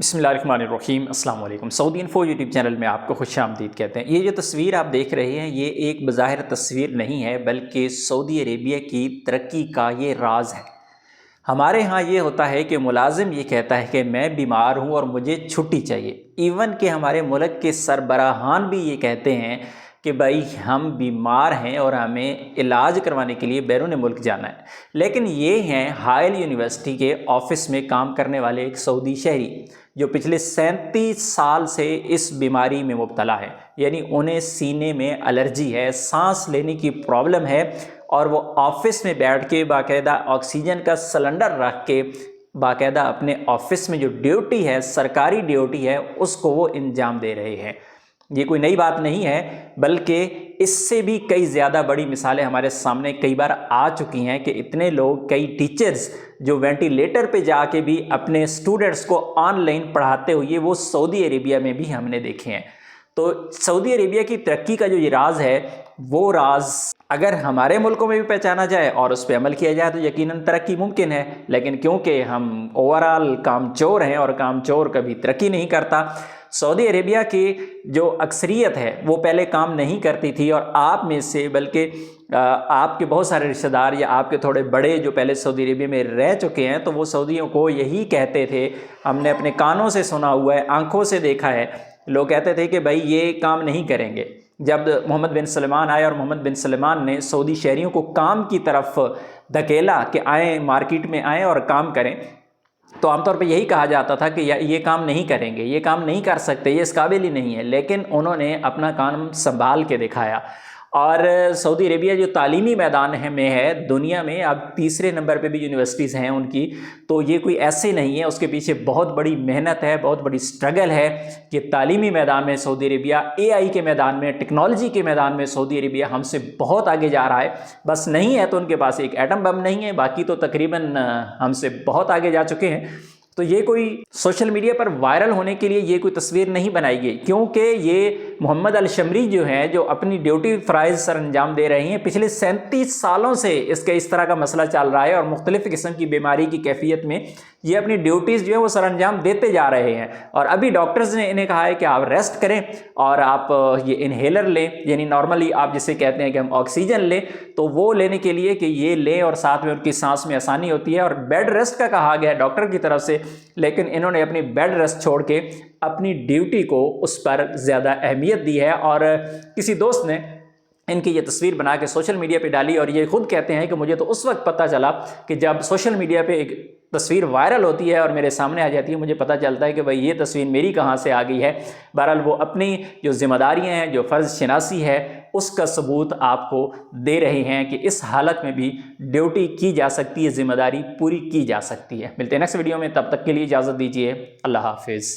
बिस्मिल्लाहिर्रहमानिर्रहीम अस्सलाम वालेकुम। सऊदी इन्फो यूट्यूब चैनल में आपको खुश आमदीद कहते हैं। ये जो तस्वीर आप देख रहे हैं ये एक बज़ाहिर तस्वीर नहीं है बल्कि सऊदी अरेबिया की तरक्की का ये राज है। हमारे यहाँ ये होता है कि मुलाजिम ये कहता है कि मैं बीमार हूँ और मुझे छुट्टी चाहिए। इवन कि हमारे मुल्क के सरबराहान भी ये कहते हैं कि भाई हम बीमार हैं और हमें इलाज करवाने के लिए बैरून मुल्क जाना है। लेकिन ये हैं हाइल यूनिवर्सिटी के ऑफिस में काम करने वाले एक सऊदी शहरी जो पिछले 37 साल से इस बीमारी में मुब्तला है, यानी उन्हें सीने में एलर्जी है, सांस लेने की प्रॉब्लम है और वो ऑफिस में बैठ के बाकायदा ऑक्सीजन का सिलेंडर रख के बाकायदा अपने ऑफिस में जो ड्यूटी है, सरकारी ड्यूटी है, उसको वो इंजाम दे रहे हैं। ये कोई नई बात नहीं है बल्कि इससे भी कई ज़्यादा बड़ी मिसालें हमारे सामने कई बार आ चुकी हैं कि इतने लोग, कई टीचर्स जो वेंटिलेटर पे जाके भी अपने स्टूडेंट्स को ऑनलाइन पढ़ाते हुए वो सऊदी अरेबिया में भी हमने देखे हैं। तो सऊदी अरेबिया की तरक्की का जो ये राज है वो राज अगर हमारे मुल्कों में भी पहचाना जाए और उस पर अमल किया जाए तो यकीनन तरक्की मुमकिन है। लेकिन क्योंकि हम ओवरऑल कामचोर हैं और कामचोर कभी तरक्की नहीं करता, सऊदी अरेबिया की जो अक्सरियत है वो पहले काम नहीं करती थी और आप में से बल्कि आपके बहुत सारे रिश्तेदार या आपके थोड़े बड़े जो पहले सऊदी अरेबिया में रह चुके हैं तो वो सऊदियों को यही कहते थे, हमने अपने कानों से सुना हुआ है, आंखों से देखा है, लोग कहते थे कि भाई ये काम नहीं करेंगे। जब मोहम्मद बिन सलमान आए और मोहम्मद बिन सलमान ने सऊदी शहरियों को काम की तरफ धकेला कि आएँ मार्केट में आएँ और काम करें, तो आमतौर पे यही कहा जाता था कि ये काम नहीं करेंगे, ये काम नहीं कर सकते, ये इस काबिल ही नहीं है। लेकिन उन्होंने अपना काम संभाल के दिखाया और सऊदी अरेबिया जो तालीमी मैदान में है दुनिया में, अब तीसरे नंबर पे भी यूनिवर्सिटीज़ हैं उनकी, तो ये कोई ऐसे नहीं है, उसके पीछे बहुत बड़ी मेहनत है, बहुत बड़ी स्ट्रगल है कि तालीमी मैदान में सऊदी अरेबिया, AI के मैदान में, टेक्नोलॉजी के मैदान में सऊदी अरेबिया हमसे बहुत आगे जा रहा है। बस नहीं है तो उनके पास एक एटम बम नहीं है, बाकी तो तकरीबन हमसे बहुत आगे जा चुके हैं। तो ये कोई सोशल मीडिया पर वायरल होने के लिए ये कोई तस्वीर नहीं बनाई गई, क्योंकि ये मोहम्मद अल शमरी जो हैं जो अपनी ड्यूटी फ़राइज़ सर अंजाम दे रहे हैं, पिछले 37 सालों से इसके इस तरह का मसला चल रहा है और मुख्तलिफ़ किस्म की बीमारी की कैफियत में ये अपनी ड्यूटीज़ जो है वो सर अंजाम देते जा रहे हैं। और अभी डॉक्टर्स ने इन्हें कहा है कि आप रेस्ट करें और आप ये इनहेलर लें, यानी नॉर्मली आप जिसे कहते हैं कि हम ऑक्सीजन लें, तो वो लेने के लिए कि ये लें और साथ में उनकी सांस में आसानी होती है। और बेड रेस्ट का कहा गया है डॉक्टर की तरफ से, लेकिन इन्होंने अपनी बेड रेस्ट छोड़ के अपनी ड्यूटी को उस पर ज़्यादा अहमियत दी है। और किसी दोस्त ने इनकी ये तस्वीर बना के सोशल मीडिया पे डाली और ये खुद कहते हैं कि मुझे तो उस वक्त पता चला कि जब सोशल मीडिया पे एक तस्वीर वायरल होती है और मेरे सामने आ जाती है, मुझे पता चलता है कि भाई ये तस्वीर मेरी कहाँ से आ गई है। बहरहाल वो अपनी जो जिम्मेदारियाँ हैं, जो फ़र्ज़ शनासी है, उसका सबूत आपको दे रहे हैं कि इस हालत में भी ड्यूटी की जा सकती है, ज़िम्मेदारी पूरी की जा सकती है। मिलते हैं नेक्स्ट वीडियो में, तब तक के लिए इजाज़त दीजिए। अल्लाह हाफिज़।